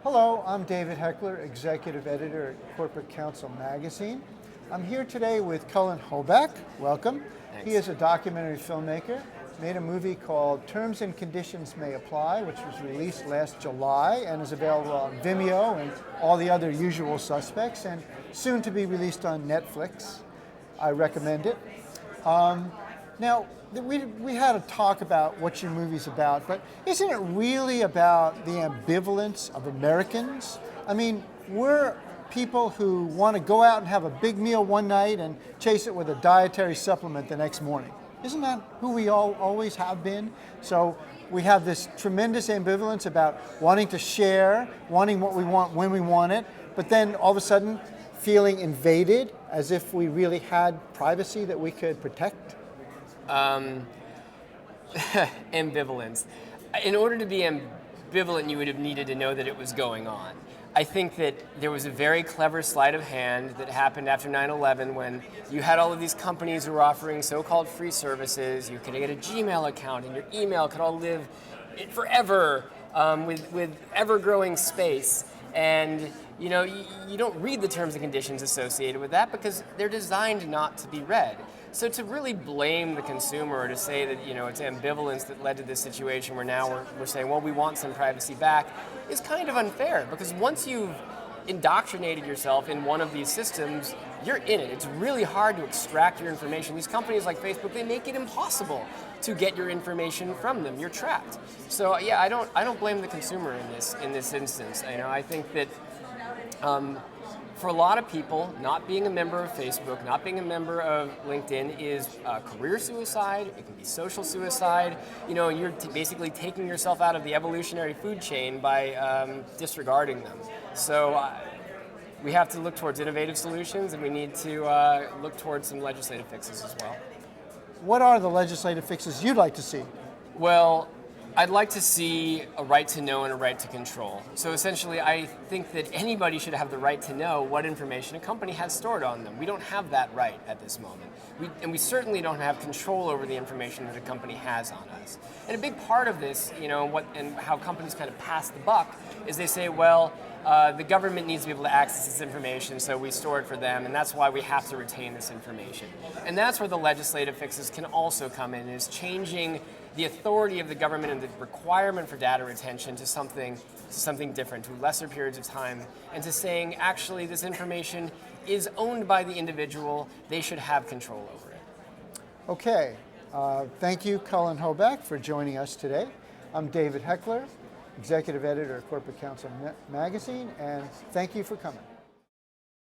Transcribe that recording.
Hello, I'm David Heckler, Executive Editor at Corporate Counsel Magazine. I'm here today with Cullen Hoback. Welcome. Thanks. He is a documentary filmmaker, made a movie called Terms and Conditions May Apply, which was released last July and is available on Vimeo and all the other usual suspects, and soon to be released on Netflix. I recommend it. Now, we had a talk about what your movie's about, but isn't it really about the ambivalence of Americans? I mean, we're people who want to go out and have a big meal one night and chase it with a dietary supplement the next morning. Isn't that who we all always have been? So we have this tremendous ambivalence about wanting to share, wanting what we want when we want it, but then all of a sudden feeling invaded as if we really had privacy that we could protect. Ambivalence. In order to be ambivalent, you would have needed to know that it was going on. I think that there was a very clever sleight of hand that happened after 9/11 when you had all of these companies who were offering so-called free services. You could get a Gmail account and your email could all live forever with ever-growing space. And you know, you don't read the terms and conditions associated with that because they're designed not to be read. So to really blame the consumer or to say that it's ambivalence that led to this situation where now we're saying, well, we want some privacy back is kind of unfair, because once you've indoctrinated yourself in one of these systems, you're in it. It's really hard to extract your information. These companies like Facebook, they make it impossible to get your information from them. You're trapped. So yeah, I don't blame the consumer in this instance. I think that for a lot of people, not being a member of Facebook, not being a member of LinkedIn is career suicide. It can be social suicide. You're basically taking yourself out of the evolutionary food chain by disregarding them. So we have to look towards innovative solutions, and we need to look towards some legislative fixes as well. What are the legislative fixes you'd like to see? Well, I'd like to see a right to know and a right to control. So essentially, I think that anybody should have the right to know what information a company has stored on them. We don't have that right at this moment. We certainly don't have control over the information that a company has on us. And a big part of this, and how companies kind of pass the buck, is they say, well, the government needs to be able to access this information, so we store it for them, and that's why we have to retain this information. And that's where the legislative fixes can also come in, is changing the authority of the government and the requirement for data retention to something different, to lesser periods of time, and to saying, actually, this information is owned by the individual. They should have control over it. Okay. Thank you, Cullen Hoback, for joining us today. I'm David Heckler, Executive Editor of Corporate Counsel Magazine, and thank you for coming.